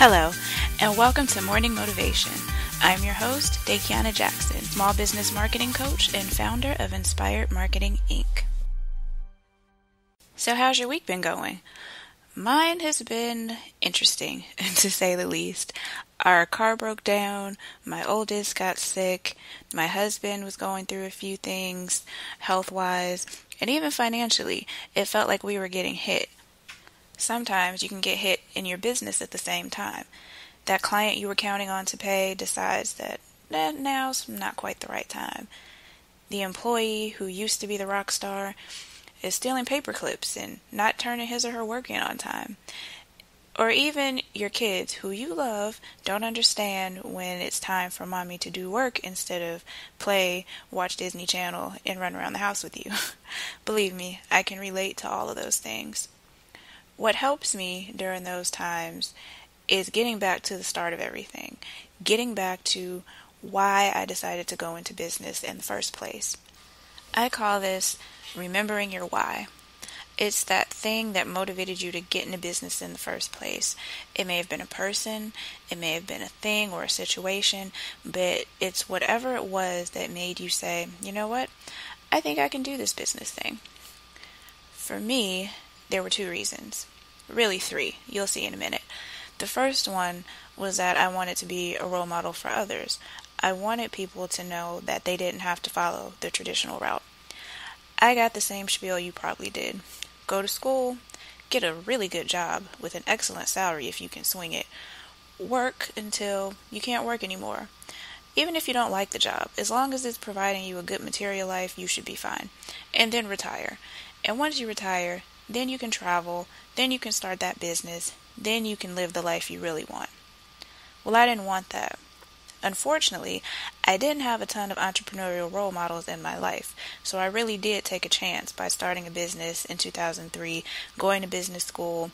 Hello, and welcome to Morning Motivation. I'm your host, Dakiana Jackson, small business marketing coach and founder of Inspired Marketing, Inc. So how's your week been going? Mine has been interesting, to say the least. Our car broke down, my oldest got sick, my husband was going through a few things, health-wise, and even financially. It felt like we were getting hit. Sometimes you can get hit in your business at the same time. That client you were counting on to pay decides that now's not quite the right time. The employee who used to be the rock star is stealing paper clips and not turning his or her work in on time. Or even your kids who you love don't understand when it's time for mommy to do work instead of play, watch Disney Channel, and run around the house with you. Believe me, I can relate to all of those things. What helps me during those times is getting back to the start of everything, getting back to why I decided to go into business in the first place. I call this remembering your why. It's that thing that motivated you to get into business in the first place. It may have been a person, it may have been a thing or a situation, but it's whatever it was that made you say, you know what, I think I can do this business thing. For me, there were two reasons. Really three. You'll see in a minute. The first one was that I wanted to be a role model for others. I wanted people to know that they didn't have to follow the traditional route. I got the same spiel you probably did. Go to school, get a really good job with an excellent salary if you can swing it. Work until you can't work anymore. Even if you don't like the job, as long as it's providing you a good material life, you should be fine. And then retire. And once you retire, then you can travel, then you can start that business, then you can live the life you really want. Well, I didn't want that. Unfortunately, I didn't have a ton of entrepreneurial role models in my life, so I really did take a chance by starting a business in 2003, going to business school,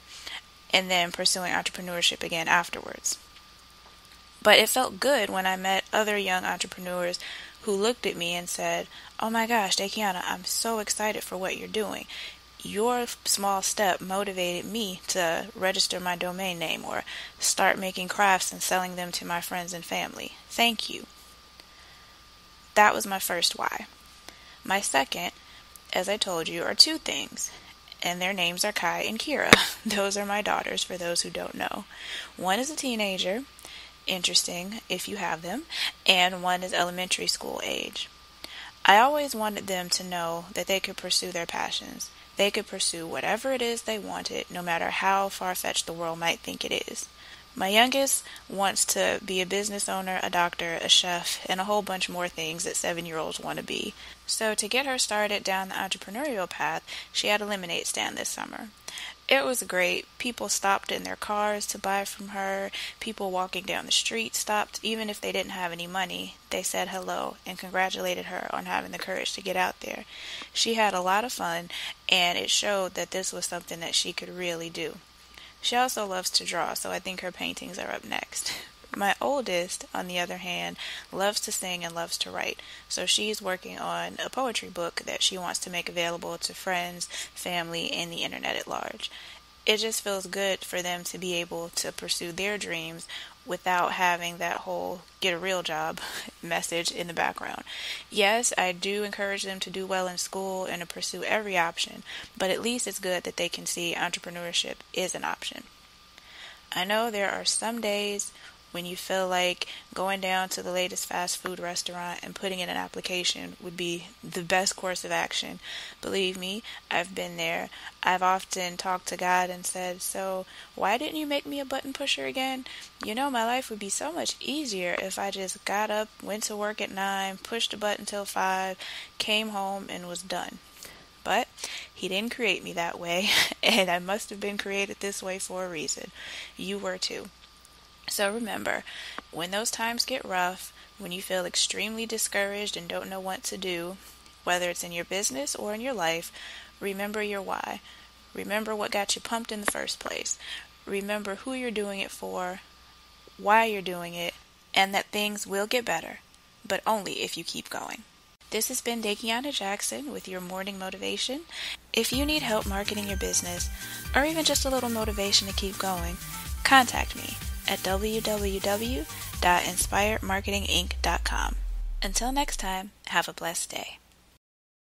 and then pursuing entrepreneurship again afterwards. But it felt good when I met other young entrepreneurs who looked at me and said, "Oh my gosh, Dakiana, I'm so excited for what you're doing. Your small step motivated me to register my domain name or start making crafts and selling them to my friends and family. Thank you." That was my first why. My second, as I told you, are two things, and their names are Kai and Kira. Those are my daughters, for those who don't know. One is a teenager, interesting if you have them, and one is elementary school age. I always wanted them to know that they could pursue their passions. They could pursue whatever it is they wanted, no matter how far-fetched the world might think it is. My youngest wants to be a business owner, a doctor, a chef, and a whole bunch more things that 7-year-olds want to be. So to get her started down the entrepreneurial path, she had a lemonade stand this summer. It was great. People stopped in their cars to buy from her. People walking down the street stopped. Even if they didn't have any money, they said hello and congratulated her on having the courage to get out there. She had a lot of fun, and it showed that this was something that she could really do. She also loves to draw, so I think her paintings are up next. My oldest, on the other hand, loves to sing and loves to write, so she's working on a poetry book that she wants to make available to friends, family, and the internet at large. It just feels good for them to be able to pursue their dreams without having that whole get a real job message in the background. Yes, I do encourage them to do well in school and to pursue every option, but at least it's good that they can see entrepreneurship is an option. I know there are some days when you feel like going down to the latest fast food restaurant and putting in an application would be the best course of action. Believe me, I've been there. I've often talked to God and said, "So why didn't you make me a button pusher again? You know, my life would be so much easier if I just got up, went to work at 9, pushed a button till 5, came home, and was done." But He didn't create me that way, and I must have been created this way for a reason. You were too. So remember, when those times get rough, when you feel extremely discouraged and don't know what to do, whether it's in your business or in your life, remember your why. Remember what got you pumped in the first place. Remember who you're doing it for, why you're doing it, and that things will get better, but only if you keep going. This has been Dakiana Jackson with your morning motivation. If you need help marketing your business, or even just a little motivation to keep going, contact me at www.inspiredmarketinginc.com. Until next time, have a blessed day.